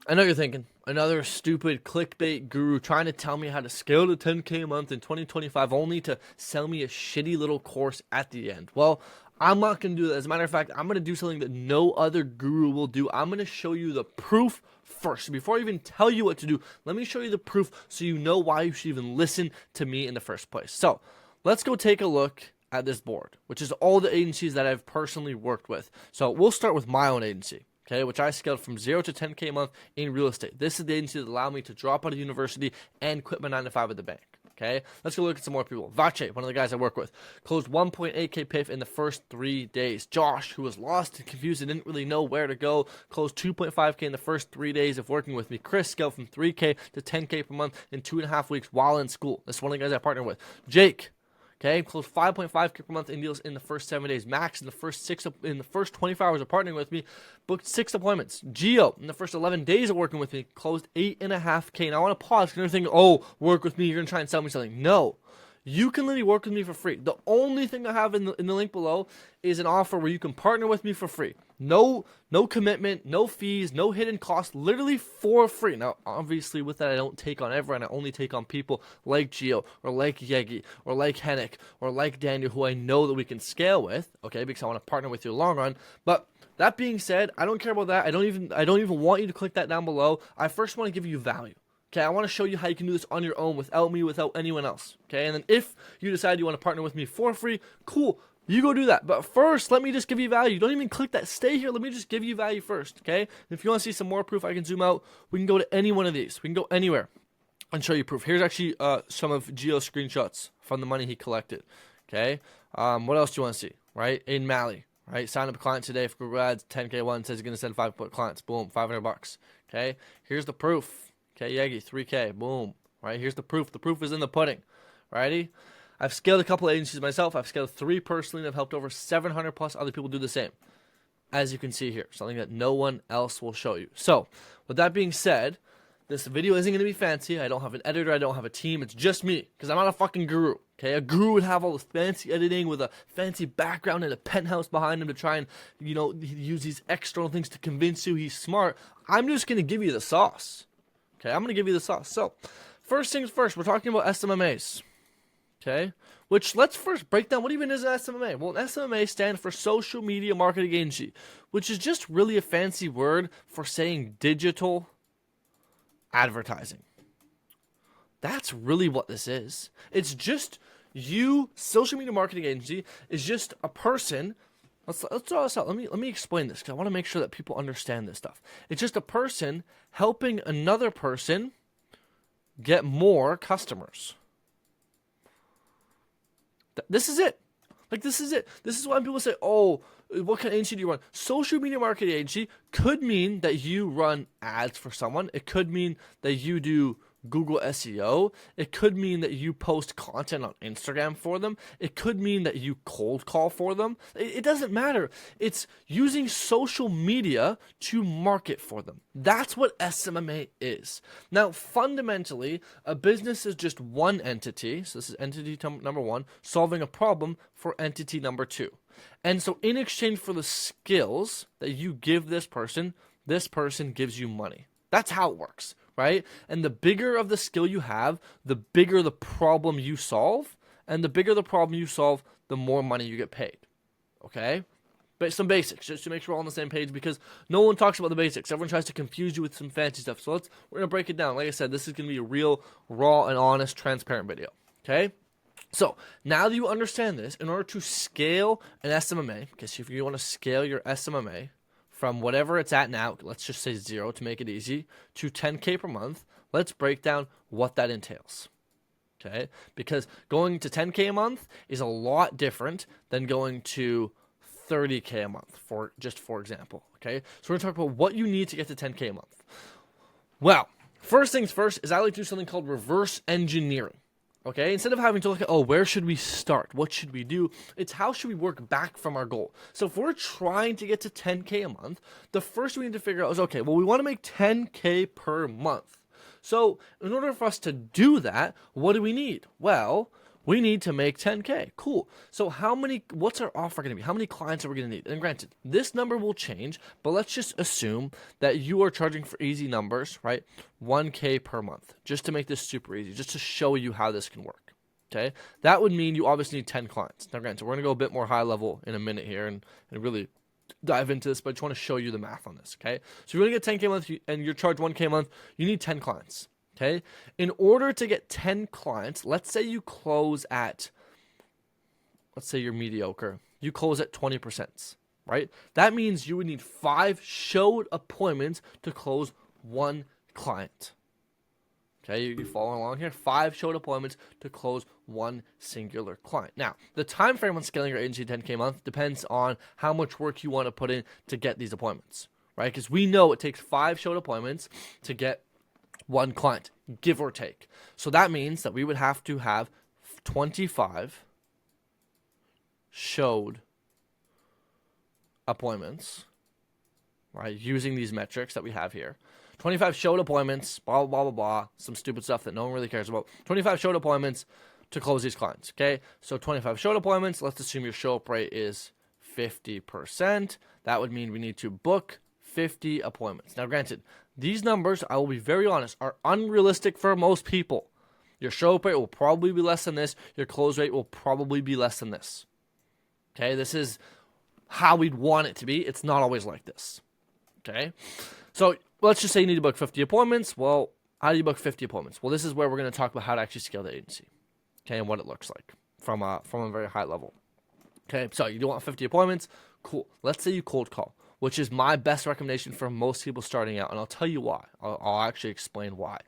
I know you're thinking, another stupid clickbait guru trying to tell me how to scale to 10K a month in 2025 only to sell me a shitty little course at the end. Well, I'm not going to do that. As a matter of fact, I'm going to do something that no other guru will do. I'm going to show you the proof first. Before I even tell you what to do, let me show you the proof so you know why you should even listen to me in the first place. So, let's go take a look at this board, which is all the agencies that I've personally worked with. So, we'll start with my own agency. Okay, which I scaled from 0 to 10K a month in real estate. This is the agency that allowed me to drop out of university and quit my 9 to 5 at the bank. Okay, let's go look at some more people. Vache, one of the guys I work with, closed 1.8K PIF in the first 3 days. Josh, who was lost and confused and didn't really know where to go, closed 2.5K in the first 3 days of working with me. Chris scaled from 3K to 10K per month in 2.5 weeks while in school. This is one of the guys I partner with. Jake, okay, closed 5.5K per month in deals in the first 7 days. Max in the first 24 hours of partnering with me, booked 6 appointments. Geo in the first 11 days of working with me, closed 8.5K. Now I want to pause because you're thinking, oh, work with me, you're gonna try and sell me something. No. You can literally work with me for free. The only thing I have in the link below is an offer where you can partner with me for free. No commitment, no fees, no hidden costs, literally for free. Now, obviously, with that, I don't take on everyone. I only take on people like Gio, or like Yegi, or like Hennick, or like Daniel, who I know that we can scale with, okay, because I want to partner with you in the long run. But that being said, I don't care about that. I don't even want you to click that down below. I first want to give you value. Okay, I want to show you how you can do this on your own without me, without anyone else. Okay, and then if you decide you want to partner with me for free, cool, you go do that. But first, let me just give you value. Don't even click that stay here. Let me just give you value first, okay? And if you want to see some more proof, I can zoom out. We can go to any one of these. We can go anywhere and show you proof. Here's actually some of Gio's screenshots from the money he collected, okay? What else do you want to see, right? Aiden Malley, right? Sign up a client today for Google Ads, 10K1, says he's going to send 5 clients. Boom, $500, okay? Here's the proof. Okay, Yegi, 3K, boom. Right, here's the proof. The proof is in the pudding. Righty? I've scaled a couple of agencies myself. I've scaled 3 personally and I've helped over 700 plus other people do the same. As you can see here, something that no one else will show you. So, with that being said, this video isn't going to be fancy. I don't have an editor. I don't have a team. It's just me, because I'm not a fucking guru. Okay, a guru would have all this fancy editing with a fancy background and a penthouse behind him to try and, use these external things to convince you he's smart. I'm just going to give you the sauce. Okay, I'm going to give you the sauce. So, first things first, we're talking about SMMAs. Okay, which let's first break down what even is an SMMA. Well, an SMMA stands for Social Media Marketing Agency, which is just really a fancy word for saying digital advertising. That's really what this is. It's just social media marketing agency is just a person. Let's draw this out. Let me explain this because I want to make sure that people understand this stuff. It's just a person helping another person get more customers. This is it. This is it. This is why people say, oh, what kind of agency do you run? Social media marketing agency could mean that you run ads for someone. It could mean that you do Google SEO. It could mean that you post content on Instagram for them. It could mean that you cold call for them. It doesn't matter. It's using social media to market for them. That's what SMMA is. Now, fundamentally, a business is just one entity. So this is entity number 1, solving a problem for entity number 2. And so in exchange for the skills that you give this person gives you money. That's how it works. Right? And the bigger of the skill you have, the bigger the problem you solve. And the bigger the problem you solve, the more money you get paid. Okay? But some basics, just to make sure we're all on the same page, because no one talks about the basics. Everyone tries to confuse you with some fancy stuff. So we're going to break it down. Like I said, this is going to be a real, raw, and honest, transparent video. Okay? So, now that you understand this, in order to scale an SMMA, because if you want to scale your SMMA, from whatever it's at now, let's just say 0 to make it easy, to 10K per month, let's break down what that entails. Okay? Because going to 10K a month is a lot different than going to 30K a month, for example. Okay? So we're going to talk about what you need to get to 10K a month. Well, first things first is I like to do something called reverse engineering. Okay, instead of having to look at, where should we start? What should we do? It's how should we work back from our goal? So if we're trying to get to 10K a month, the first we need to figure out is, okay, well, we want to make 10K per month. So in order for us to do that, what do we need? Well, We need to make 10K. Cool. So what's our offer going to be? How many clients are we going to need? And granted, this number will change, but let's just assume that you are charging for easy numbers, right? 1K per month, just to make this super easy, just to show you how this can work. Okay. That would mean you obviously need 10 clients. Now granted, we're going to go a bit more high level in a minute here and really dive into this, but I just want to show you the math on this. Okay. So you're going to get 10K a month and you're charged 1K a month, you need 10 clients. Okay, in order to get 10 clients, let's say you close at, let's say you're mediocre, you close at 20%, right? That means you would need 5 showed appointments to close 1 client. Okay, you following along here? 5 showed appointments to close 1 singular client. Now, the time frame on scaling your agency 10K a month depends on how much work you want to put in to get these appointments, right? Because we know it takes 5 showed appointments to get 1 client, give or take. So that means that we would have to have 25 showed appointments, right? Using these metrics that we have here. 25 showed appointments, blah, blah, blah, blah, some stupid stuff that no one really cares about. 25 showed appointments to close these clients, okay? So 25 showed appointments, let's assume your show up rate is 50%. That would mean we need to book 50 appointments. Now, granted, these numbers, I will be very honest, are unrealistic for most people. Your show up rate will probably be less than this. Your close rate will probably be less than this. Okay, this is how we'd want it to be. It's not always like this. Okay, so let's just say you need to book 50 appointments. Well, how do you book 50 appointments? Well, this is where we're going to talk about how to actually scale the agency. Okay, and what it looks like from a very high level. Okay, so you do want 50 appointments. Cool. Let's say you cold call, which is my best recommendation for most people starting out. And I'll tell you why. I'll actually explain why.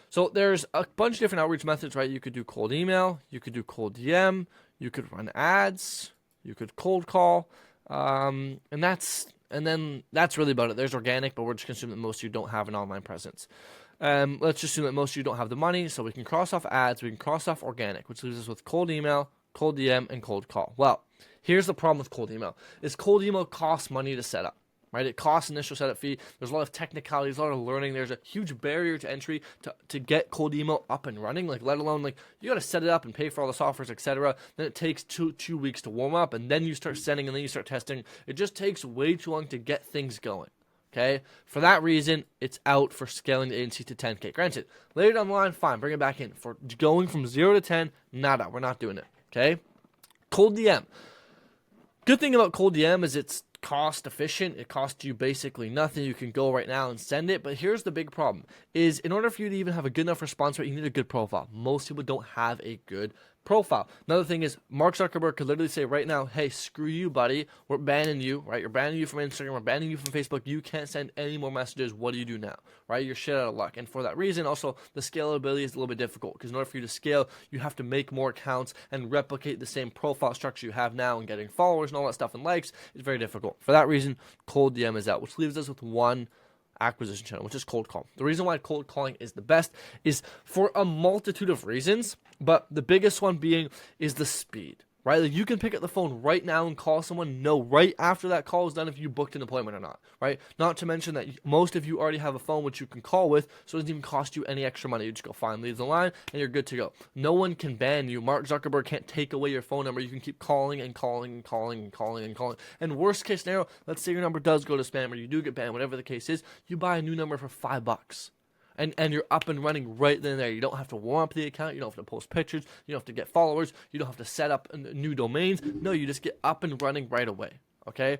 So there's a bunch of different outreach methods, right? You could do cold email, you could do cold DM, you could run ads, you could cold call, and then that's really about it. There's organic, but we're just assuming that most of you don't have an online presence. Let's just assume that most of you don't have the money, so we can cross off ads, we can cross off organic, which leaves us with cold email, cold DM, and cold call. Well, here's the problem with cold email, is cold email costs money to set up. Right, it costs initial setup fee. There's a lot of technicalities, a lot of learning. There's a huge barrier to entry to get cold email up and running. Like, let alone, like, you got to set it up and pay for all the softwares, etc. Then it takes two weeks to warm up, and then you start sending, and then you start testing. It just takes way too long to get things going. Okay, for that reason, it's out for scaling the agency to 10K. Granted, later down the line, fine, bring it back in. For going from 0 to 10, nada, we're not doing it. Okay, cold DM. Good thing about cold DM is it's cost efficient. It costs you basically nothing. You can go right now and send it. But here's the big problem, is in order for you to even have a good enough response rate, you need a good profile. Most people don't have a good profile. Another thing is Mark Zuckerberg could literally say right now, hey, screw you, buddy. We're banning you, right? You're banning you from Instagram. We're banning you from Facebook. You can't send any more messages. What do you do now, right? You're shit out of luck. And for that reason, also, the scalability is a little bit difficult because in order for you to scale, you have to make more accounts and replicate the same profile structure you have now and getting followers and all that stuff and likes is very difficult. For that reason, cold DM is out, which leaves us with one acquisition channel, which is cold call. The reason why cold calling is the best is for a multitude of reasons, but the biggest one being is the speed, right? Like, you can pick up the phone right now and call someone, know right after that call is done if you booked an appointment or not, right? Not to mention that most of you already have a phone which you can call with, so it doesn't even cost you any extra money. You just go find leads online and you're good to go. No one can ban you. Mark Zuckerberg can't take away your phone number. You can keep calling and calling and calling and calling and calling. And worst case scenario, let's say your number does go to spam or you do get banned, whatever the case is, you buy a new number for $5. And you're up and running right then and there. You don't have to warm up the account. You don't have to post pictures. You don't have to get followers. You don't have to set up new domains. No, you just get up and running right away, okay?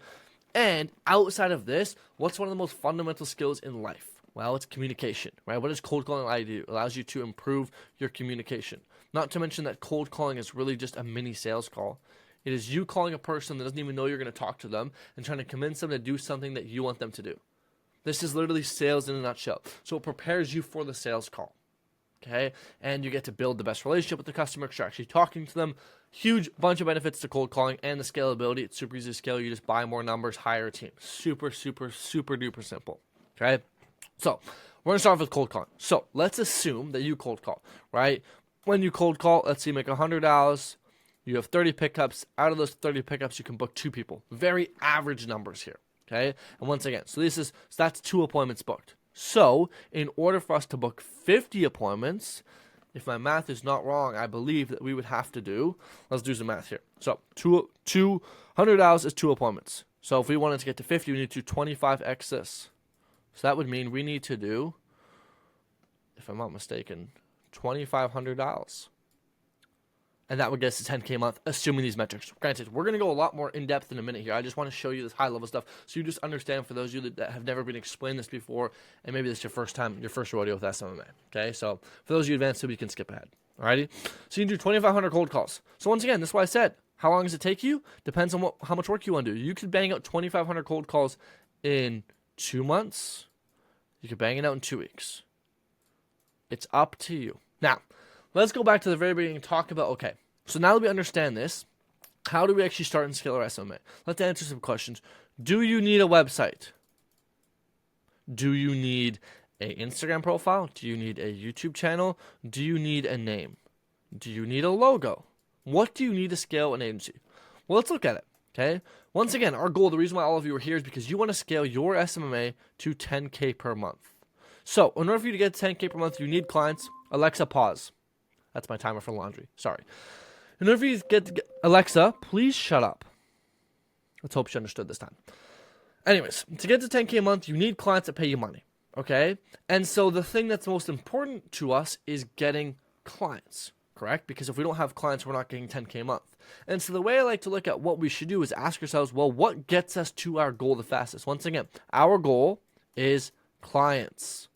And outside of this, what's one of the most fundamental skills in life? Well, it's communication, right? What does cold calling allow you to do? It allows you to improve your communication. Not to mention that cold calling is really just a mini sales call. It is you calling a person that doesn't even know you're going to talk to them and trying to convince them to do something that you want them to do. This is literally sales in a nutshell. So it prepares you for the sales call, okay? And you get to build the best relationship with the customer because you're actually talking to them. Huge bunch of benefits to cold calling and the scalability. It's super easy to scale. You just buy more numbers, hire a team. Super, super, super duper simple, okay? So we're going to start off with cold calling. So let's assume that you cold call, right? When you cold call, let's say you make $100. You have 30 pickups. Out of those 30 pickups, you can book 2 people. Very average numbers here. Okay, and once again, so that's 2 appointments booked. So in order for us to book 50 appointments, if my math is not wrong, I believe that we would have to do, let's do some math here. So $200 is 2 appointments. So if we wanted to get to 50, we need to 25x this. So that would mean we need to do, if I'm not mistaken, $2,500. And that would get us to 10K a month, assuming these metrics. Granted, we're going to go a lot more in-depth in a minute here. I just want to show you this high-level stuff so you just understand, for those of you that have never been explained this before, and maybe this is your first time, your first rodeo with SMMA. Okay, so for those of you advanced, so you can skip ahead. Alrighty? So you can do 2,500 cold calls. So once again, this is why I said, how long does it take you? Depends on how much work you want to do. You could bang out 2,500 cold calls in 2 months. You could bang it out in 2 weeks. It's up to you. Now, let's go back to the very beginning and talk about, okay, so now that we understand this, how do we actually start and scale our SMMA? Let's answer some questions. Do you need a website? Do you need an Instagram profile? Do you need a YouTube channel? Do you need a name? Do you need a logo? What do you need to scale an agency? Well, let's look at it, okay? Once again, our goal, the reason why all of you are here is because you want to scale your SMMA to 10K per month. So, in order for you to get 10K per month, you need clients. Alexa, pause. That's my timer for laundry. Sorry. In order for you to get Alexa, please shut up. Let's hope she understood this time. Anyways, to get to 10K a month, you need clients that pay you money, okay? And so the thing that's most important to us is getting clients, correct? Because if we don't have clients, we're not getting 10K a month. And so the way I like to look at what we should do is ask ourselves, well, what gets us to our goal the fastest? Once again, our goal is clients.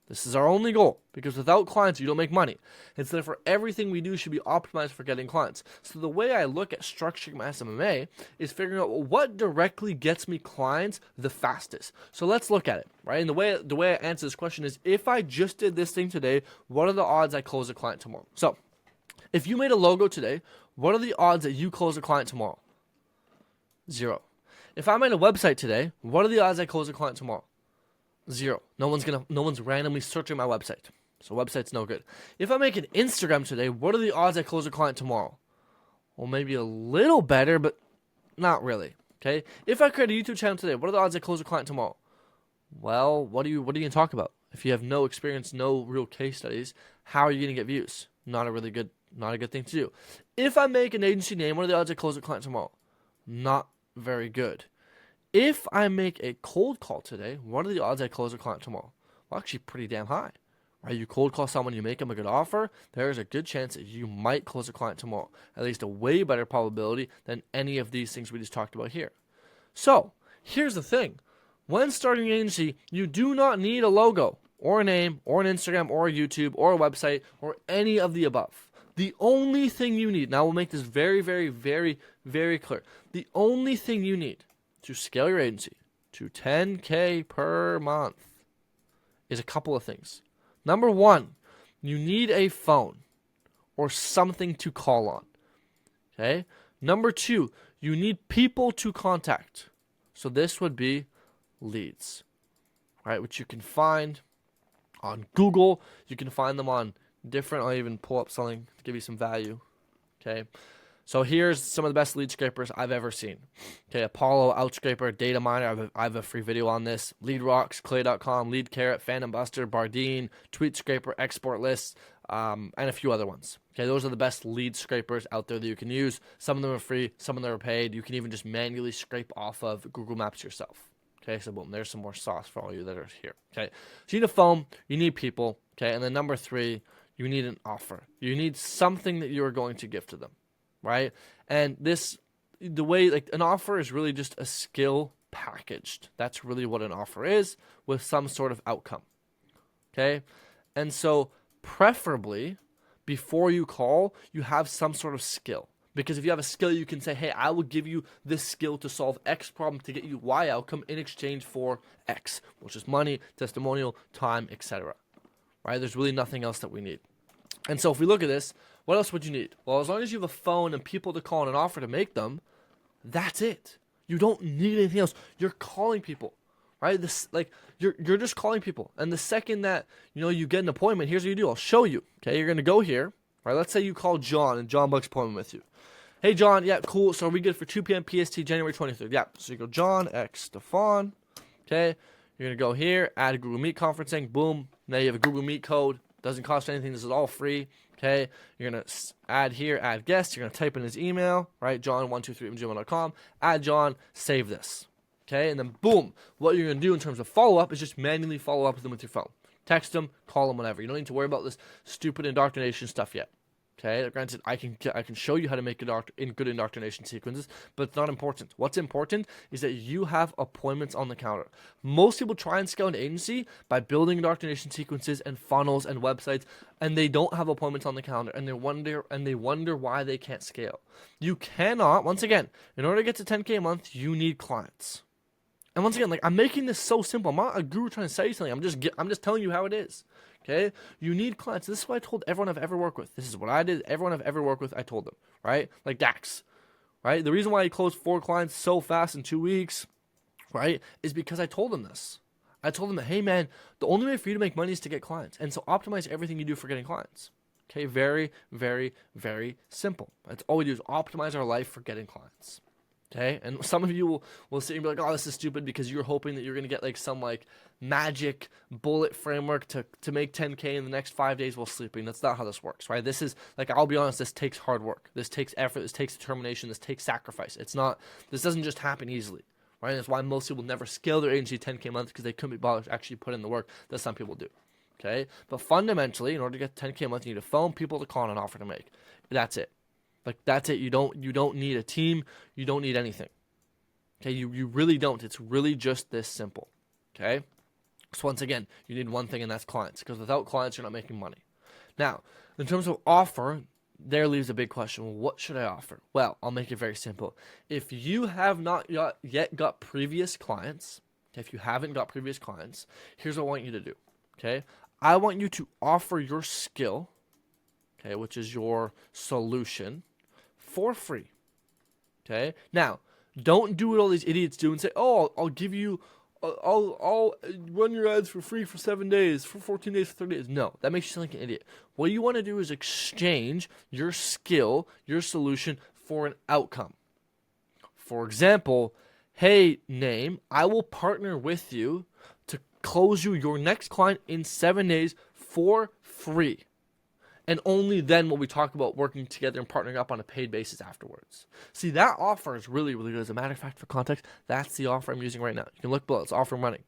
This is our only goal, because without clients, you don't make money. And so therefore, everything we do should be optimized for getting clients. So the way I look at structuring my SMMA is figuring out, well, what directly gets me clients the fastest. So let's look at it, right? And the way I answer this question is, if I just did this thing today, what are the odds I close a client tomorrow? So if you made a logo today, what are the odds that you close a client tomorrow? 0. If I made a website today, what are the odds I close a client tomorrow? 0. No one's randomly searching my website. So website's no good. If I make an Instagram today, what are the odds I close a client tomorrow? Well, maybe a little better, but not really. Okay. If I create a YouTube channel today, what are the odds I close a client tomorrow? Well, what are you going to talk about? If you have no experience, no real case studies, how are you going to get views? Not a good thing to do. If I make an agency name, what are the odds I close a client tomorrow? Not very good. If I make a cold call today, what are the odds I close a client tomorrow? Well, actually pretty damn high. Right? You cold call someone, you make them a good offer, there's a good chance that you might close a client tomorrow. At least a way better probability than any of these things we just talked about here. So, here's the thing. When starting an agency, you do not need a logo, or a name, or an Instagram, or a YouTube, or a website, or any of the above. The only thing you need, now we'll make this very, very, very, very clear. The only thing you need to scale your agency to 10K per month is a couple of things. Number 1, you need a phone or something to call on. Okay? Number 2, you need people to contact. So this would be leads, right? Which you can find on Google. You can find them on different, I'll even pull up something to give you some value. Okay? So here's some of the best lead scrapers I've ever seen. Okay, Apollo, Outscraper, Data Miner. I have a free video on this. LeadRocks, Clay.com, Lead Carrot, Phantom Buster, Bardeen, Tweet Scraper, Export Lists, and a few other ones. Okay, those are the best lead scrapers out there that you can use. Some of them are free, some of them are paid. You can even just manually scrape off of Google Maps yourself. Okay, so boom, there's some more sauce for all you that are here. Okay, so you need a phone, you need people. Okay, and then number 3, you need an offer. You need something that you are going to give to them. Right? And the way, like, an offer is really just a skill packaged. That's really what an offer is, with some sort of outcome. Okay? And so, preferably, before you call, you have some sort of skill. Because if you have a skill, you can say, hey, I will give you this skill to solve X problem to get you Y outcome in exchange for X, which is money, testimonial, time, etc. Right? There's really nothing else that we need. And so if we look at this, what else would you need? Well, as long as you have a phone and people to call and an offer to make them, that's it. You don't need anything else. You're calling people, right? You're just calling people. And the second that, you get an appointment, here's what you do. I'll show you. Okay, you're going to go here, right? Let's say you call John and John books appointment with you. Hey, John, yeah, cool. So are we good for 2 p.m. PST, January 23rd? Yeah. So you go John X Stefan. Okay. You're going to go here, add a Google Meet conferencing. Boom. Now you have a Google Meet code. Doesn't cost anything. This is all free. Okay, you're gonna add here, add guest. You're gonna type in his email, right? John123@gmail.com. Add John. Save this. Okay, and then boom. What you're gonna do in terms of follow up is just manually follow up with them with your phone. Text them, call them, whatever. You don't need to worry about this stupid indoctrination stuff yet. Okay, granted, I can show you how to make good indoctrination sequences, but it's not important. What's important is that you have appointments on the counter. Most people try and scale an agency by building indoctrination sequences and funnels and websites, and they don't have appointments on the calendar, and they wonder why they can't scale. You cannot. Once again, in order to get to 10K a month, you need clients. And once again, like, I'm making this so simple. I'm not a guru trying to sell you something. I'm just telling you how it is. Okay, you need clients. This is what I told everyone I've ever worked with. This is what I did. Everyone I've ever worked with, I told them, right? Like Dax, right? The reason why he closed 4 clients so fast in 2 weeks, right, is because I told him this. I told him that, hey man, the only way for you to make money is to get clients, and so optimize everything you do for getting clients. Okay, very, very, very simple. That's all we do is optimize our life for getting clients. Okay, and some of you will sit and be like, oh, this is stupid because you're hoping that you're going to get like some like magic bullet framework to make 10K in the next 5 days while sleeping. That's not how this works, right? This is, like, I'll be honest, this takes hard work. This takes effort. This takes determination. This takes sacrifice. This doesn't just happen easily, right? That's why most people never scale their agency 10K a month, because they couldn't be bothered to actually put in the work that some people do. Okay, but fundamentally, in order to get 10K a month, you need a phone, people to call, and an offer to make. That's it. Like, that's it. You don't need a team. You don't need anything. Okay, you really don't. It's really just this simple. Okay, so once again, you need one thing, and that's clients, because without clients, you're not making money. Now, in terms of offer, there leaves a big question. Well, what should I offer? Well, I'll make it very simple. If you have not yet got previous clients, if you haven't got previous clients, here's what I want you to do. Okay, I want you to offer your skill, okay, which is your solution, for free. Okay, now don't do what all these idiots do and say, oh, I'll give you, I'll run your ads for free for 7 days, for 14 days, for 30 days. No, that makes you sound like an idiot. What you want to do is exchange your skill, your solution, for an outcome. For example, hey, name, I will partner with you to close you your next client in 7 days for free. And only then will we talk about working together and partnering up on a paid basis afterwards. See, that offer is really, really good. As a matter of fact, for context, that's the offer I'm using right now. You can look below. It's offer I'm running.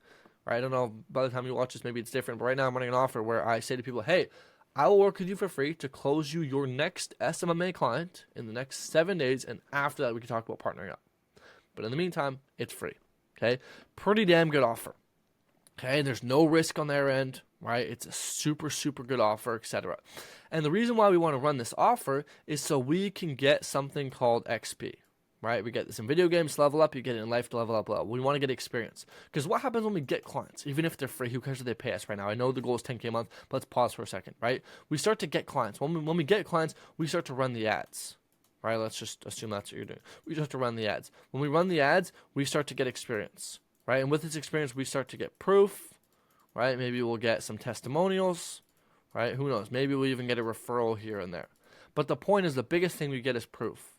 Right? I don't know, by the time you watch this, maybe it's different. But right now I'm running an offer where I say to people, hey, I will work with you for free to close you your next SMMA client in the next 7 days. And after that, we can talk about partnering up. But in the meantime, it's free. Okay? Pretty damn good offer. Okay? There's no risk on their end. Right? It's a super, super good offer, etc. And the reason why we want to run this offer is so we can get something called XP, right? We get this in video games to level up, you get it in life to level up. We want to get experience. Because what happens when we get clients? Even if they're free, who cares if they pay us right now? I know the goal is 10K a month, but let's pause for a second, right? We start to get clients. When we get clients, we start to run the ads, right? Let's just assume that's what you're doing. We start to run the ads. When we run the ads, we start to get experience, right? And with this experience, we start to get proof, right? Maybe we'll get some testimonials, right? Who knows? Maybe we'll even get a referral here and there. But the point is, the biggest thing we get is proof.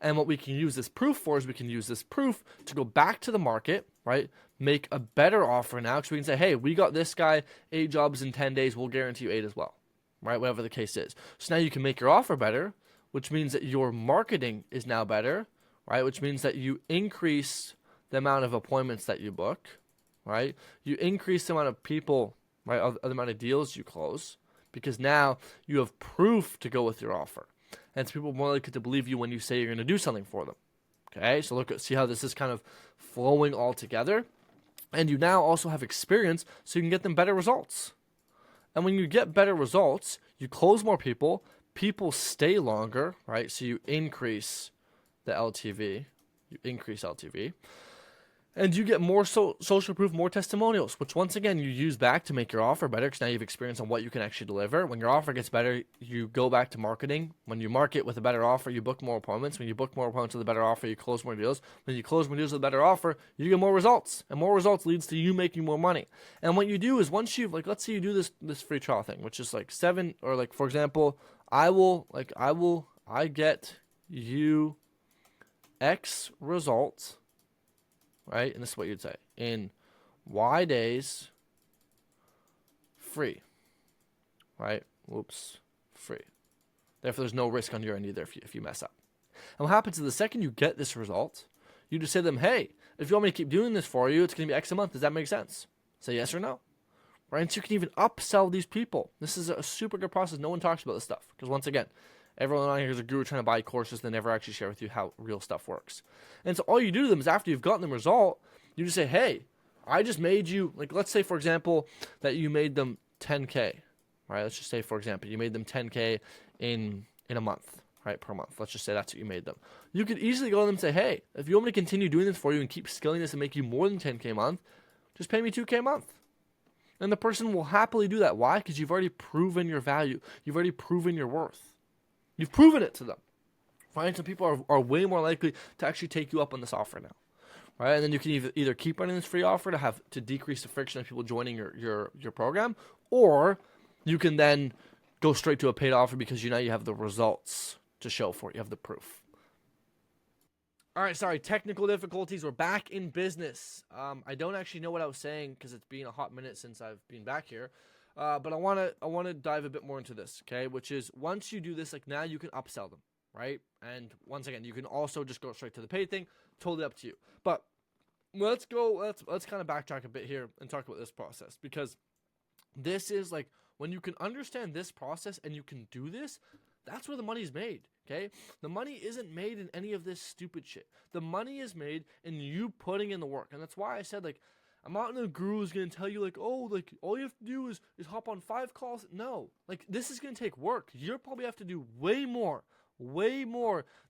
And what we can use this proof for is we can use this proof to go back to the market, right? Make a better offer now, because we can say, hey, we got this guy 8 jobs in 10 days. We'll guarantee you 8 as well, right? Whatever the case is. So now you can make your offer better, which means that your marketing is now better, right? Which means that you increase the amount of appointments that you book, right? You increase the amount of people, right, the amount of deals you close, because now you have proof to go with your offer. And so people are more likely to believe you when you say you're going to do something for them. Okay, so see how this is kind of flowing all together. And you now also have experience, so you can get them better results. And when you get better results, you close more people stay longer, right? So you increase the LTV, and you get more social proof, more testimonials, which once again you use back to make your offer better, because now you have experience on what you can actually deliver. When your offer gets better, you go back to marketing. When you market with a better offer, you book more appointments. When you book more appointments with a better offer, you close more deals. When you close more deals with a better offer, you get more results, and more results leads to you making more money. And what you do is, once you've, like, let's say you do this free trial thing, which is like 7, or like, for example, I get you X results, right? And this is what you'd say, in Y days, free, right? Whoops, free. Therefore, there's no risk on your end either if you mess up. And what happens is the second you get this result, you just say to them, hey, if you want me to keep doing this for you, it's going to be X a month. Does that make sense? Say yes or no. Right? And so you can even upsell these people. This is a super good process. No one talks about this stuff. Because once again, everyone on here is a guru trying to buy courses. They never actually share with you how real stuff works. And so all you do to them is after you've gotten the result, you just say, hey, I just made you, like let's say, for example, that you made them 10K. Right? Let's just say, for example, you made them 10K in a month. Right, per month. Let's just say that's what you made them. You could easily go to them and say, hey, if you want me to continue doing this for you and keep scaling this and make you more than 10K a month, just pay me 2K a month. And the person will happily do that. Why? Because you've already proven your value. You've already proven your worth. You've proven it to them. Right? So people are way more likely to actually take you up on this offer now. Right? And then you can either keep running this free offer to decrease the friction of people joining your program, or you can then go straight to a paid offer because you have the results to show for it. You have the proof. All right, sorry, technical difficulties. We're back in business. I don't actually know what I was saying because it's been a hot minute since I've been back here. But I want to dive a bit more into this, okay? Which is once you do this, like now you can upsell them, right? And once again, you can also just go straight to the paid thing. Totally up to you. But let's kind of backtrack a bit here and talk about this process, because this is like when you can understand this process and you can do this, that's where the money's made, okay? The money isn't made in any of this stupid shit. The money is made in you putting in the work. And that's why I said, like, I'm not no guru who's going to tell you, like, oh, like, all you have to do is hop on 5 calls. No. Like, this is going to take work. You'll probably have to do way more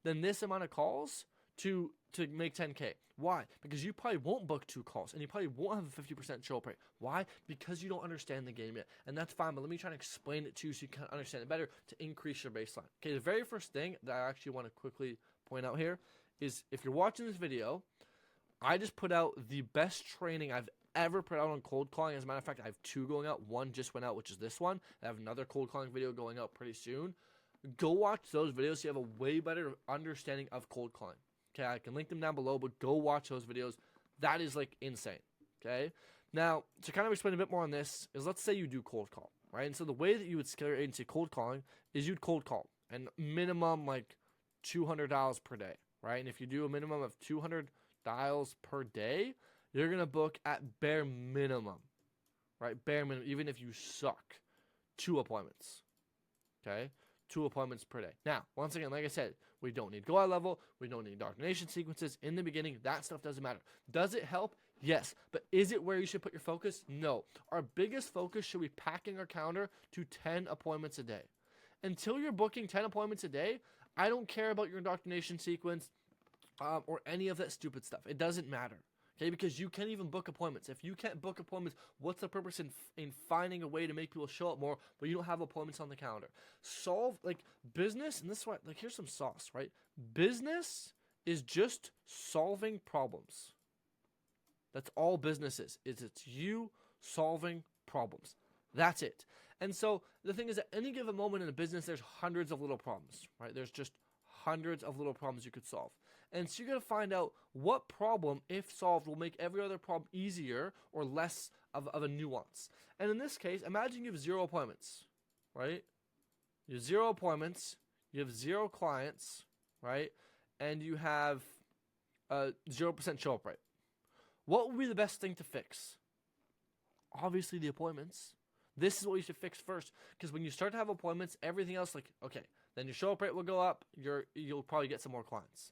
than this amount of calls to make 10K. Why? Because you probably won't book 2 calls, and you probably won't have a 50% show up rate. Why? Because you don't understand the game yet. And that's fine, but let me try and explain it to you so you can understand it better to increase your baseline. Okay, the very first thing that I actually want to quickly point out here is if you're watching this video, I just put out the best training I've ever put out on cold calling. As a matter of fact, I have 2 going out. One just went out, which is this one. I have another cold calling video going out pretty soon. Go watch those videos so you have a way better understanding of cold calling. Okay, I can link them down below, but go watch those videos. That is like insane. Okay, now to kind of explain a bit more on this is, let's say you do cold call, right? And so the way that you would scale your agency cold calling is you'd cold call and minimum like $200 per day, right? And if you do a minimum of 200 dials per day, you're gonna book at bare minimum, right? Bare minimum, even if you suck, 2 appointments. Okay, 2 appointments per day. Now, once again, like I said, we don't need go out level. We don't need indoctrination sequences in the beginning. That stuff doesn't matter. Does it help? Yes. But is it where you should put your focus? No. Our biggest focus should be packing our calendar to 10 appointments a day. Until you're booking 10 appointments a day, I don't care about your indoctrination sequence or any of that stupid stuff. It doesn't matter. Okay, because you can't even book appointments. If you can't book appointments, what's the purpose in finding a way to make people show up more, but you don't have appointments on the calendar? Solve, like, business, and this is why, like, here's some sauce, right? Business is just solving problems. That's all business is it's you solving problems. That's it. And so the thing is, at any given moment in a business, there's hundreds of little problems, right? There's just hundreds of little problems you could solve. And so you're going to find out what problem, if solved, will make every other problem easier or less of a nuance. And in this case, imagine you have 0 appointments, right? You have 0 appointments, you have 0 clients, right? And you have 0% show up rate. What would be the best thing to fix? Obviously the appointments. This is what you should fix first, because when you start to have appointments, everything else, like, okay, then your show up rate will go up, you'll probably get some more clients.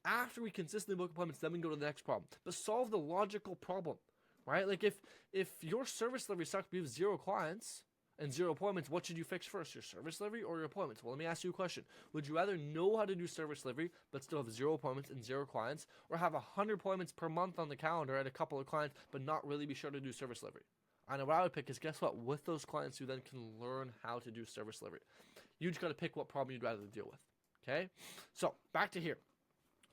After we consistently book appointments, then we can go to the next problem. But solve the logical problem, right? Like if your service delivery sucks, but you have 0 clients and 0 appointments, what should you fix first, your service delivery or your appointments? Well, let me ask you a question. Would you rather know how to do service delivery but still have 0 appointments and 0 clients, or have 100 appointments per month on the calendar and a couple of clients but not really be sure to do service delivery? I know what I would pick is, guess what? With those clients, you then can learn how to do service delivery. You just got to pick what problem you'd rather deal with, okay? So back to here.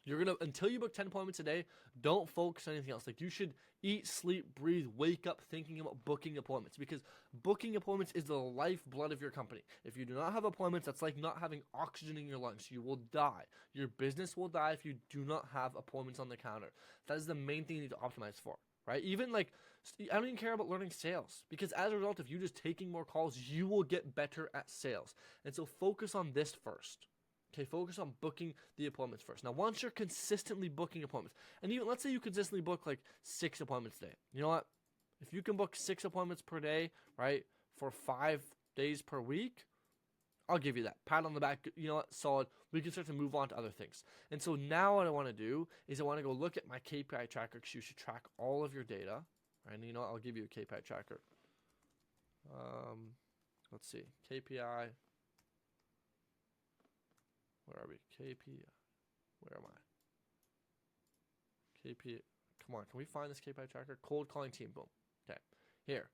You're going to, until you book 10 appointments a day, don't focus on anything else. Like, you should eat, sleep, breathe, wake up thinking about booking appointments, because booking appointments is the lifeblood of your company. If you do not have appointments, that's like not having oxygen in your lungs. You will die. Your business will die if you do not have appointments on the calendar. That is the main thing you need to optimize for, right? Even like I don't even care about learning sales, because as a result of you just taking more calls, you will get better at sales. And so focus on this first. Okay, focus on booking the appointments first. Now, once you're consistently booking appointments, and even let's say you consistently book like 6 appointments a day. You know what? If you can book 6 appointments per day, right, for 5 days per week, I'll give you that. Pat on the back, you know what, solid. We can start to move on to other things. And so now what I want to do is I want to go look at my KPI tracker, because you should track all of your data. Right? And you know what, I'll give you a KPI tracker. Let's see. KPI. Where are we? KPI. Where am I? KPI. Come on, can we find this KPI tracker? Cold calling team. Boom. Okay. Here.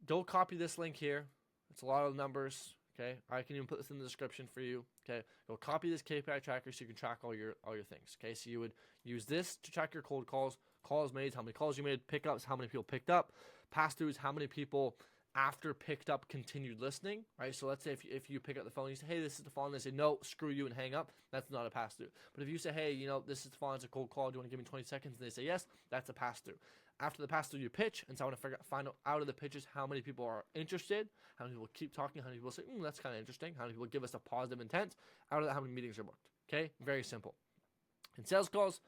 Go copy this link here. It's a lot of numbers. Okay. I can even put this in the description for you. Okay. Go copy this KPI tracker so you can track all your things. Okay. So you would use this to track your cold calls, calls made, how many calls you made, pickups, how many people picked up, pass throughs, how many people after picked up continued listening, right? So let's say if you pick up the phone and you say, hey, this is the phone, and they say, no, screw you, and hang up, that's not a pass through. But if you say, hey, you know, this is the phone, it's a cold call, do you want to give me 20 seconds? And they say yes, that's a pass through. After the pass through, you pitch, and so I want to find out of the pitches how many people are interested, how many people keep talking, how many people say, that's kind of interesting, how many people give us a positive intent, out of that, how many meetings are booked. Okay, very simple. In sales calls,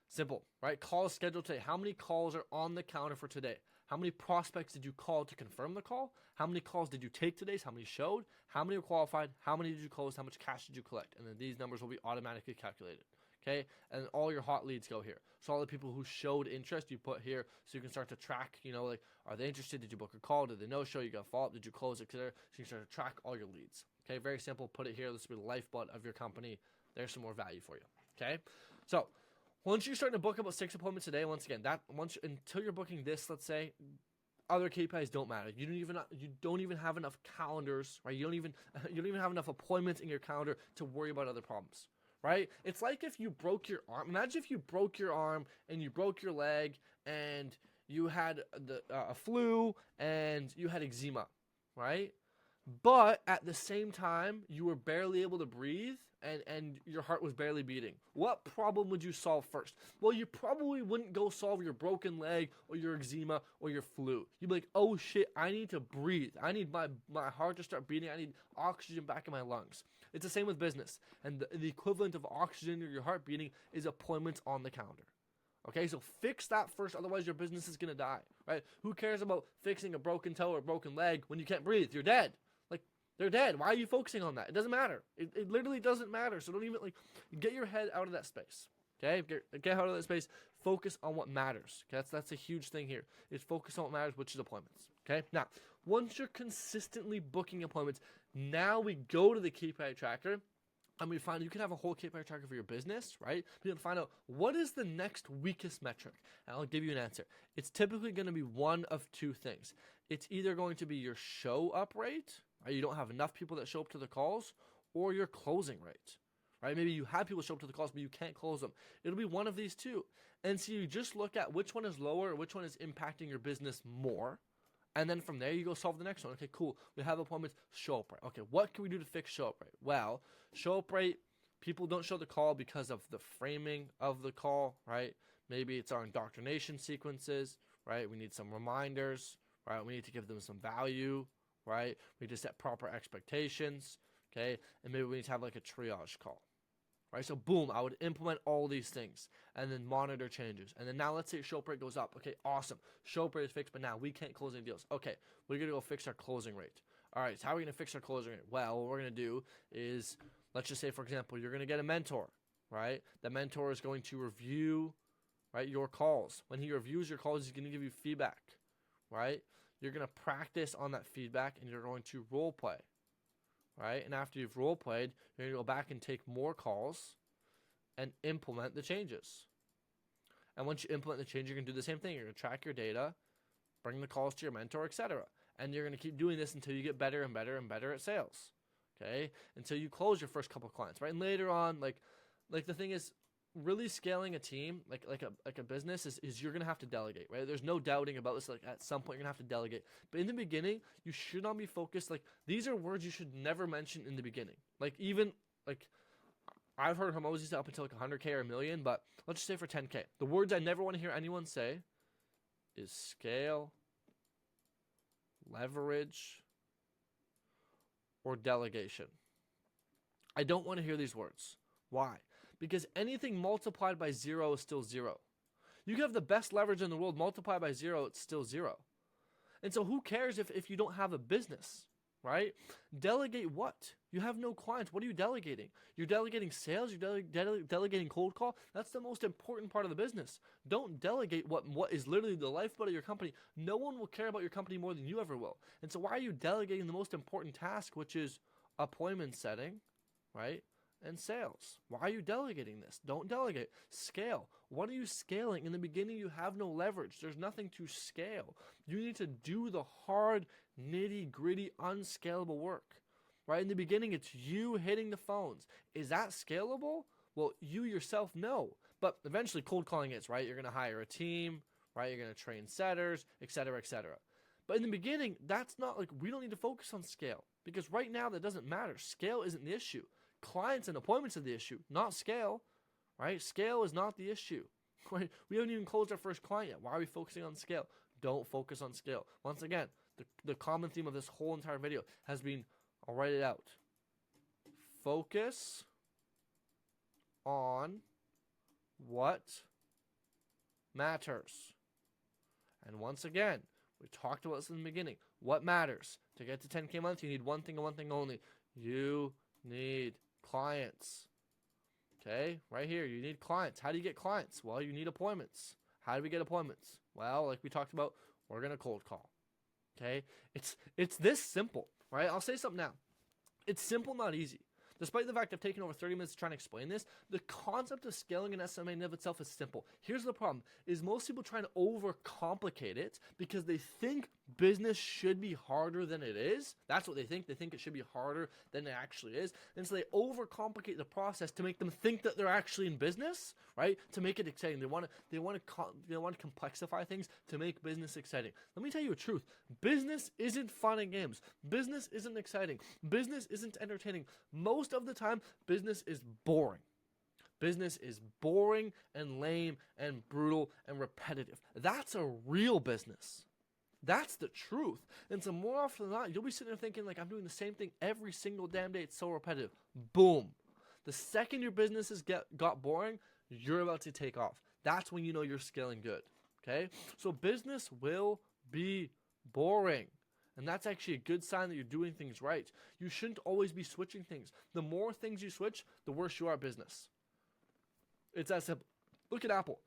simple, right? Calls scheduled today. How many calls are on the counter for today? How many prospects did you call to confirm the call? How many calls did you take today? How many showed? How many were qualified? How many did you close? How much cash did you collect? And then these numbers will be automatically calculated. Okay, and then all your hot leads go here. So all the people who showed interest, you put here, so you can start to track. You know, like, are they interested? Did you book a call? Did they no show? You got a follow up? Did you close? Etc. So you can start to track all your leads. Okay, very simple. Put it here. This will be the lifeblood of your company. There's some more value for you. Okay, so once you're starting to book about 6 appointments a day, once again, until you're booking this, let's say, other KPIs don't matter. You don't even have enough calendars, right? You don't even have enough appointments in your calendar to worry about other problems, right? It's like if you broke your arm. Imagine if you broke your arm and you broke your leg and you had a flu and you had eczema, right? But at the same time, you were barely able to breathe and your heart was barely beating. What problem would you solve first? Well, you probably wouldn't go solve your broken leg or your eczema or your flu. You'd be like, oh shit, I need to breathe. I need my heart to start beating. I need oxygen back in my lungs. It's the same with business. And the equivalent of oxygen or your heart beating is appointments on the calendar. Okay, so fix that first, otherwise your business is going to die, right? Who cares about fixing a broken toe or a broken leg when you can't breathe? You're dead. They're dead. Why are you focusing on that? It doesn't matter. It literally doesn't matter. So don't even, get your head out of that space. Okay? Get out of that space. Focus on what matters. Okay? That's a huge thing here. Is focus on what matters, which is appointments. Okay? Now, once you're consistently booking appointments, now we go to the KPI tracker. And we find you can have a whole KPI tracker for your business, right? We can find out what is the next weakest metric. And I'll give you an answer. It's typically going to be one of 2 things. It's either going to be your show up rate, right? You don't have enough people that show up to the calls, or your closing rate, right? Maybe you have people show up to the calls, but you can't close them. It'll be one of these 2. And so you just look at which one is lower, or which one is impacting your business more. And then from there, you go solve the next one. Okay, cool. We have appointments, show up rate. Okay, what can we do to fix show up rate? Well, show up rate, people don't show the call because of the framing of the call, right? Maybe it's our indoctrination sequences, right? We need some reminders, right? We need to give them some value, right? We need to set proper expectations, okay? And maybe we need to have like a triage call. Right, so boom, I would implement all these things and then monitor changes. And then now let's say show up rate goes up. Okay, awesome. Show up rate is fixed, but now we can't close any deals. Okay, we're going to go fix our closing rate. All right, so how are we going to fix our closing rate? Well, what we're going to do is, let's just say, for example, you're going to get a mentor, right? The mentor is going to review, right, your calls. When he reviews your calls, he's going to give you feedback, right? You're going to practice on that feedback and you're going to role play. Right? And after you've role played, you're going to go back and take more calls and implement the changes. And once you implement the change, you're going to do the same thing. You're going to track your data, bring the calls to your mentor, etc. And you're going to keep doing this until you get better and better and better at sales. Okay? Until you close your first couple clients, right? And later on, like the thing is, really scaling a team, like a business, is you're going to have to delegate, right? There's no doubting about this. Like, at some point, you're going to have to delegate. But in the beginning, you should not be focused. Like, these are words you should never mention in the beginning. Like, even, like, I've heard Hormozy say up until like 100K or a million, but let's just say for 10K. The words I never want to hear anyone say is scale, leverage, or delegation. I don't want to hear these words. Why? Because anything multiplied by 0 is still 0. You can have the best leverage in the world, multiplied by 0, it's still 0. And so who cares if you don't have a business, right? Delegate what? You have no clients. What are you delegating? You're delegating sales? You're delegating cold call? That's the most important part of the business. Don't delegate what is literally the lifeblood of your company. No one will care about your company more than you ever will. And so why are you delegating the most important task, which is appointment setting, right? And sales. Why are you delegating this? Don't delegate. Scale. What are you scaling? In the beginning, you have no leverage. There's nothing to scale. You need to do the hard, nitty-gritty, unscalable work. Right? In the beginning, it's you hitting the phones. Is that scalable? Well, you yourself know. But eventually, cold calling is, right? You're going to hire a team, right? You're going to train setters, etc., etc. But in the beginning, that's not like, we don't need to focus on scale. Because right now, that doesn't matter. Scale isn't the issue. Clients and appointments are the issue, not scale, right? Scale is not the issue. Right? We haven't even closed our first client yet. Why are we focusing on scale? Don't focus on scale. Once again, the common theme of this whole entire video has been, I'll write it out. Focus on what matters. And once again, we talked about this in the beginning. What matters? To get to 10K a month, you need one thing and one thing only. You need clients. Okay, right here, you need clients. How do you get clients? Well, you need appointments. How do we get appointments? Well, like we talked about, we're going to cold call. Okay, it's this simple, right? I'll say something now. It's simple, not easy. Despite the fact I've taken over 30 minutes trying to explain this, the concept of scaling an SMA in and of itself is simple. Here's the problem, is most people trying to overcomplicate it because they think business should be harder than it is. That's what they think. They think it should be harder than it actually is. And so they overcomplicate the process to make them think that they're actually in business, right? To make it exciting. They want to complexify things to make business exciting. Let me tell you the truth. Business isn't fun and games. Business isn't exciting. Business isn't entertaining. Most of the time, business is boring. Business is boring and lame and brutal and repetitive. That's a real business. That's the truth. And so more often than not, you'll be sitting there thinking, like, I'm doing the same thing every single damn day. It's so repetitive. Boom. The second your business has got boring, you're about to take off. That's when you know you're scaling good. Okay? So business will be boring. And that's actually a good sign that you're doing things right. You shouldn't always be switching things. The more things you switch, the worse you are at business. It's that simple. Look at Apple.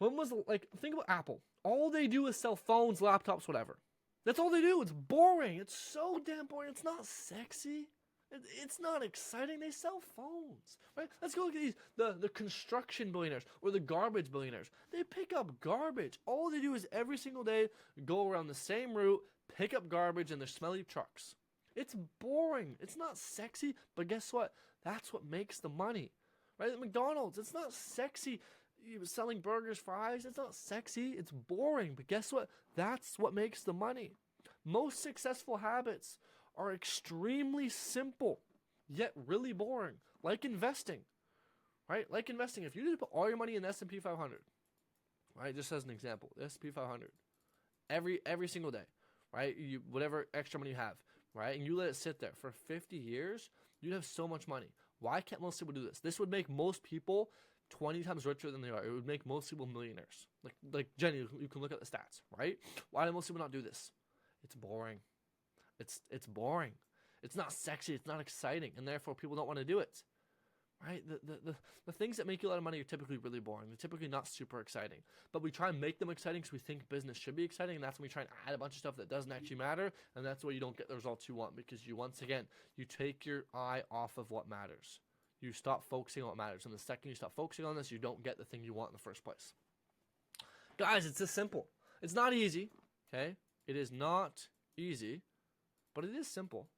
Think about Apple. All they do is sell phones, laptops, whatever. That's all they do. It's boring. It's so damn boring. It's not sexy. It's not exciting. They sell phones, right? Let's go look at these, the construction billionaires or the garbage billionaires. They pick up garbage. All they do is every single day go around the same route, pick up garbage in their smelly trucks. It's boring. It's not sexy, but guess what? That's what makes the money, right? At McDonald's, it's not sexy selling burgers, fries. It's not sexy. It's boring, but guess what? That's what makes the money. Most successful habits are extremely simple, yet really boring. Like investing, right? Like investing. If you just put all your money in the S&P 500, right? Just as an example, the S&P 500, every single day, right? Whatever extra money you have, right? And you let it sit there for 50 years, you'd have so much money. Why can't most people do this? This would make most people 20 times richer than they are. It would make most people millionaires. Like Jenny, you can look at the stats, right? Why do most people not do this? It's boring. It's boring. It's not sexy. It's not exciting, and therefore people don't want to do it. Right? The things that make you a lot of money are typically really boring. They're typically not super exciting. But we try and make them exciting because we think business should be exciting, and that's when we try and add a bunch of stuff that doesn't actually matter, and that's why you don't get the results you want, because once again, you take your eye off of what matters. You stop focusing on what matters, and the second you stop focusing on this, you don't get the thing you want in the first place. Guys, it's this simple. It's not easy, okay? It is not easy, but it is simple.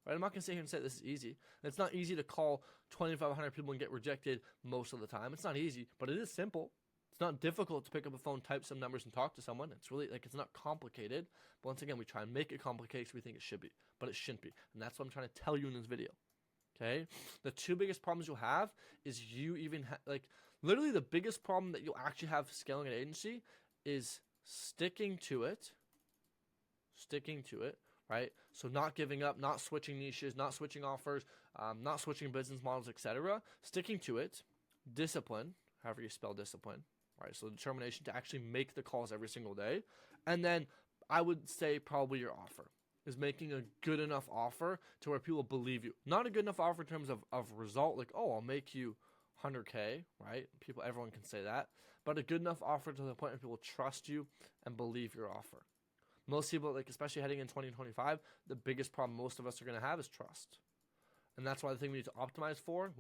Right? I'm not going to sit here and say this is easy. And it's not easy to call 2,500 people and get rejected most of the time. It's not easy, but it is simple. It's not difficult to pick up a phone, type some numbers, and talk to someone. It's really, it's not complicated. But once again, we try and make it complicated because we think it should be, but it shouldn't be. And that's what I'm trying to tell you in this video. Okay? The two biggest problems you'll have is literally the biggest problem that you'll actually have scaling an agency is sticking to it, right? So not giving up, not switching niches, not switching offers, not switching business models, etc. Sticking to it, discipline, however you spell discipline, right? So determination to actually make the calls every single day. And then I would say probably your offer is making a good enough offer to where people believe you. Not a good enough offer in terms of result, like, oh, I'll make you 100K, right? Everyone can say that. But a good enough offer to the point where people trust you and believe your offer. Most people, like especially heading in 2025, the biggest problem most of us are going to have is trust. And that's why the thing we need to optimize for,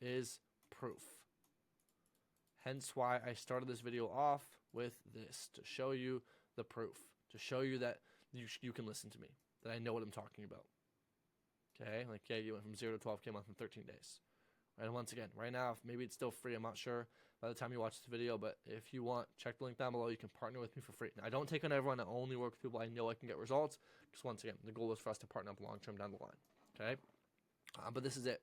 is proof. Hence why I started this video off with this, to show you the proof, to show you that you can listen to me, that I know what I'm talking about. Okay, like, yeah, you went from 0 to 12K a month in 13 days. Right, and once again, right now, maybe it's still free, I'm not sure by the time you watch this video, but if you want, check the link down below. You can partner with me for free. Now, I don't take on everyone. I only work with people I know I can get results, because once again, the goal is for us to partner up long-term down the line. Okay, but this is it.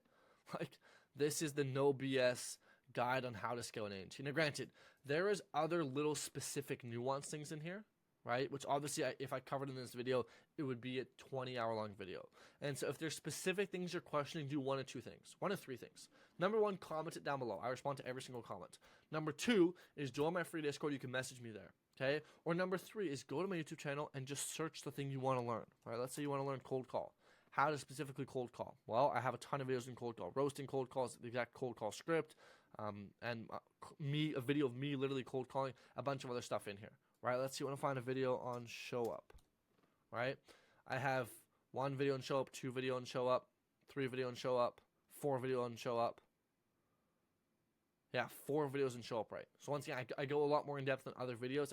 Like, this is the no BS guide on how to scale an agency. Now, granted, there is other little specific nuanced things in here, right? Which obviously, if I covered in this video, it would be a 20-hour-long video. And so if there's specific things you're questioning, do one of two things. One of three things. Number one, comment it down below. I respond to every single comment. Number two is join my free Discord. You can message me there, okay? Or number three is go to my YouTube channel and just search the thing you want to learn, right? Let's say you want to learn cold call. How to specifically cold call. Well, I have a ton of videos in cold call. Roasting cold calls, the exact cold call script, and a video of me literally cold calling, a bunch of other stuff in here. Right, let's see, I want to find a video on show up, right? I have 1 video on show up, 2 video on show up, 3 video on show up, 4 video on show up. Yeah, 4 videos in show up, right? So once again, I go a lot more in depth than other videos.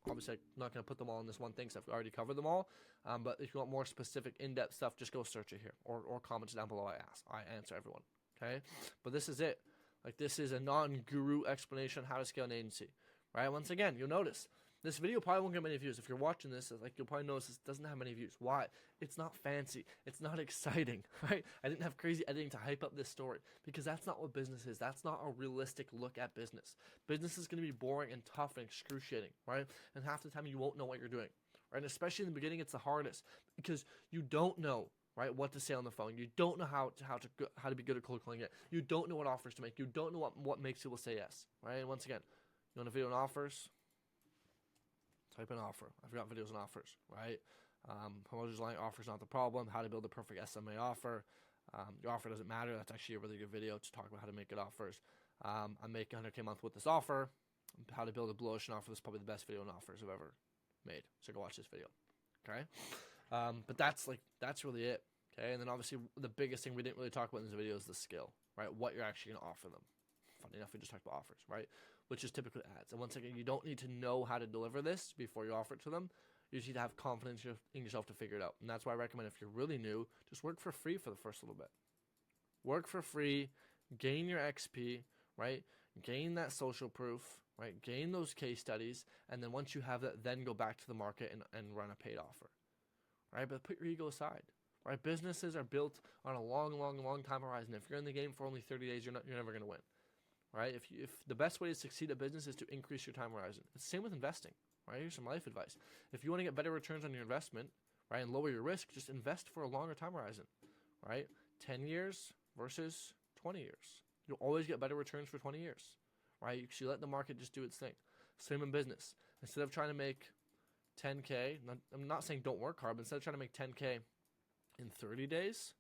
Obviously, I'm not going to put them all in this one thing because I've already covered them all. But if you want more specific in-depth stuff, just go search it here or comment down below. I answer everyone, okay? But this is it. Like, this is a non-guru explanation on how to scale an agency, right? Once again, you'll notice this video probably won't get many views. If you're watching this, like, you'll probably notice this doesn't have many views. Why? It's not fancy. It's not exciting, right? I didn't have crazy editing to hype up this story because that's not what business is. That's not a realistic look at business. Business is going to be boring and tough and excruciating, right? And half the time you won't know what you're doing, right? And especially in the beginning, it's the hardest because you don't know, right, what to say on the phone. You don't know how to be good at cold calling yet. You don't know what offers to make. You don't know what makes people say yes, right? And once again, you want a video on offers? Type in offer. I've got videos on offers, right? Promoters line offers not the problem. How to build a perfect SMMA offer. Your offer doesn't matter. That's actually a really good video to talk about how to make good offers. I'm making 100K a month with this offer. How to build a blue ocean offer. This is probably the best video on offers I've ever made. So go watch this video. Okay. But that's really it. Okay. And then obviously the biggest thing we didn't really talk about in this video is the skill, right? What you're actually going to offer them. Funny enough, we just talked about offers, right? Which is typically ads. And once again, you don't need to know how to deliver this before you offer it to them. You just need to have confidence in yourself to figure it out. And that's why I recommend, if you're really new, just work for free for the first little bit. Work for free, gain your XP, right? Gain that social proof, right? Gain those case studies. And then once you have that, then go back to the market and run a paid offer, right? But put your ego aside. Right? Businesses are built on a long time horizon. If you're in the game for only 30 days, you're never going to win. Right? If the best way to succeed at business is to increase your time horizon. It's the same with investing, right? Here's some life advice. If you want to get better returns on your investment, right, and lower your risk, just invest for a longer time horizon, right? 10 years versus 20 years. You'll always get better returns for 20 years, right? You let the market just do its thing. Same in business. Instead of trying to make 10K, I'm not saying don't work hard, but instead of trying to make 10K in 30 days,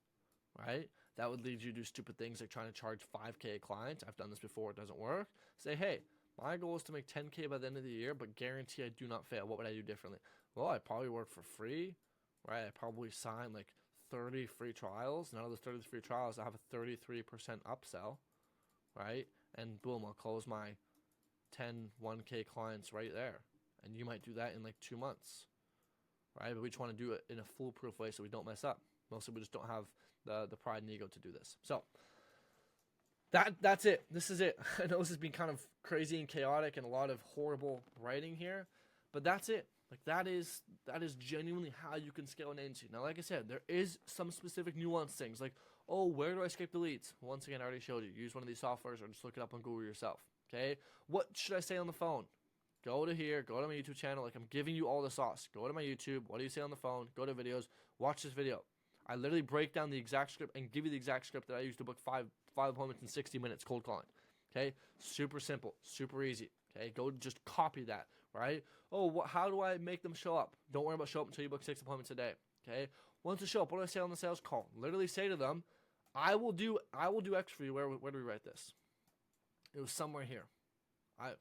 right? That would lead you to do stupid things like trying to charge 5K a client. I've done this before. It doesn't work. Say, hey, my goal is to make 10K by the end of the year, but guarantee I do not fail. What would I do differently? Well, I'd probably work for free, right? I'd probably sign like 30 free trials. And out of those 30 free trials, I have a 33% upsell, right? And boom, I'll close my 10 1K clients right there. And you might do that in like 2 months, right? But we just want to do it in a foolproof way so we don't mess up. Mostly we just don't have the pride and ego to do this. So that's it. This is it. I know this has been kind of crazy and chaotic and a lot of horrible writing here, but that's it. Like that is genuinely how you can scale an agency. Now, like I said, there is some specific nuanced things like, oh, where do I scrape the leads? Once again, I already showed you. Use one of these softwares or just look it up on Google yourself. Okay. What should I say on the phone? Go to here, go to my YouTube channel. Like, I'm giving you all the sauce. Go to my YouTube. What do you say on the phone? Go to videos. Watch this video. I literally break down the exact script and give you the exact script that I used to book five appointments in 60 minutes cold calling. Okay? Super simple. Super easy. Okay? Go just copy that, right? Oh, how do I make them show up? Don't worry about show up until you book 6 appointments a day. Okay? Once they show up, what do I say on the sales call? Literally say to them, I will do X for you. Where do we write this? It was somewhere here.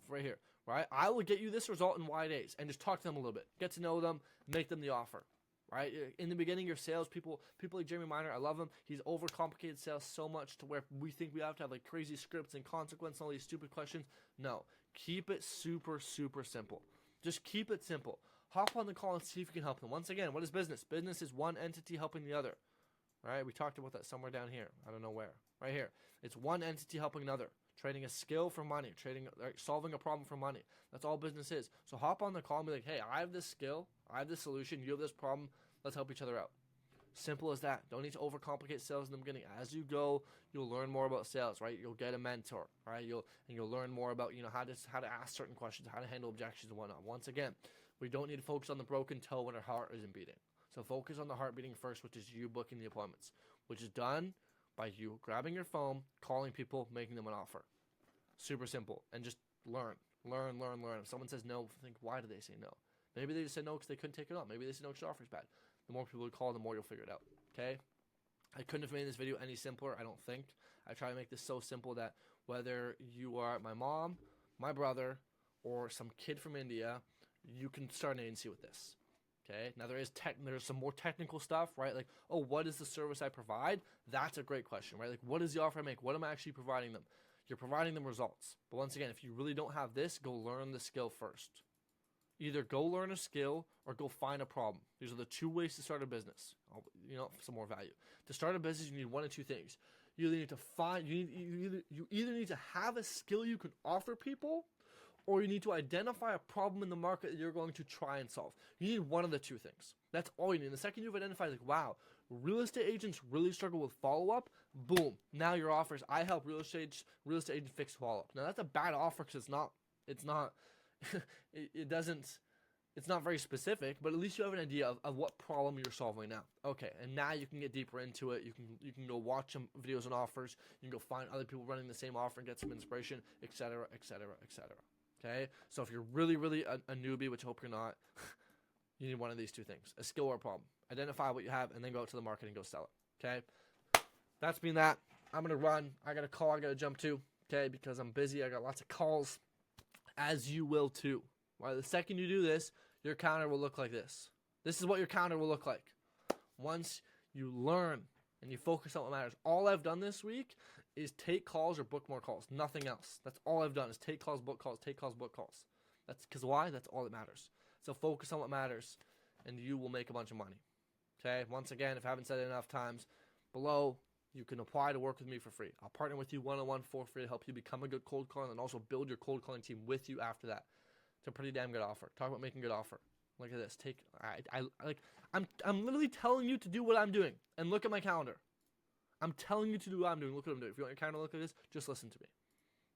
Right here, right? I will get you this result in Y days, and just talk to them a little bit. Get to know them, make them the offer, right? In the beginning, your sales people like Jeremy Miner, I love him. He's overcomplicated sales so much to where we think we have to have like crazy scripts and consequence and all these stupid questions. No, keep it super, super simple. Just keep it simple. Hop on the call and see if you can help them. Once again, what is business? Business is one entity helping the other, right? We talked about that somewhere down here. I don't know where. Right here. It's one entity helping another. Trading a skill for money, solving a problem for money. That's all business is. So hop on the call and be like, hey, I have this skill, I have this solution, you have this problem, let's help each other out. Simple as that. Don't need to overcomplicate sales in the beginning. As you go, you'll learn more about sales, right? You'll get a mentor, right? You'll learn more about, how to ask certain questions, how to handle objections and whatnot. Once again, we don't need to focus on the broken toe when our heart isn't beating. So focus on the heart beating first, which is you booking the appointments, which is done by you grabbing your phone, calling people, making them an offer. Super simple. And just learn. If someone says no, think, why do they say no? Maybe they just said no because they couldn't take it on. Maybe they said no because the offer's bad. The more people you call, the more you'll figure it out. Okay? I couldn't have made this video any simpler, I don't think. I try to make this so simple that whether you are my mom, my brother, or some kid from India, you can start an agency with this. Okay, now there's some more technical stuff, right? Like, oh, what is the service I provide? That's a great question, right? Like, what is the offer I make? What am I actually providing them? You're providing them results. But once again, if you really don't have this, go learn the skill first. Either go learn a skill or go find a problem. These are the two ways to start a business. Some more value. To start a business, you need one of two things. You either need to you either need to have a skill you can offer people, or you need to identify a problem in the market that you're going to try and solve. You need one of the two things. That's all you need. And the second you've identified, like, wow, real estate agents really struggle with follow-up, boom. Now your offer is, I help real estate agents fix follow-up. Now that's a bad offer because it's not very specific, but at least you have an idea of what problem you're solving now. Okay, and now you can get deeper into it. You can go watch some videos on offers. You can go find other people running the same offer and get some inspiration, etc., etc., etc. Okay, so if you're really, really a newbie, which I hope you're not, you need one of these two things: a skill or a problem. Identify what you have, and then go out to the market and go sell it. Okay, that's been that. I'm gonna run. I got a call I gotta jump to. Okay, because I'm busy. I got lots of calls, as you will too. Well, the second you do this, your counter will look like this. This is what your counter will look like. Once you learn and you focus on what matters. All I've done this week is take calls or book more calls. Nothing else. That's all I've done is take calls, book calls, take calls, book calls. That's because why? That's all that matters. So focus on what matters, and you will make a bunch of money. Okay? Once again, if I haven't said it enough times, below, you can apply to work with me for free. I'll partner with you one-on-one for free to help you become a good cold caller and also build your cold calling team with you after that. It's a pretty damn good offer. Talk about making a good offer. Look at this. I'm literally telling you to do what I'm doing. And look at my calendar. I'm telling you to do what I'm doing. Look what I'm doing. If you want your calendar to look like this, just listen to me.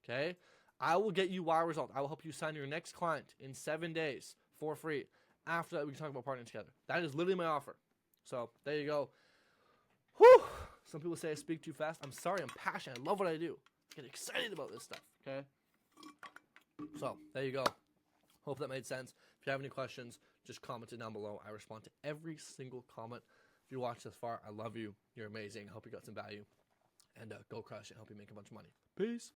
Okay? I will get you wire result. I will help you sign your next client in 7 days for free. After that, we can talk about partnering together. That is literally my offer. So, there you go. Whew! Some people say I speak too fast. I'm sorry. I'm passionate. I love what I do. I get excited about this stuff. Okay? So, there you go. Hope that made sense. If you have any questions, just comment it down below. I respond to every single comment. If you watched this far, I love you. You're amazing. I hope you got some value. And go crush it. I hope you make a bunch of money. Peace.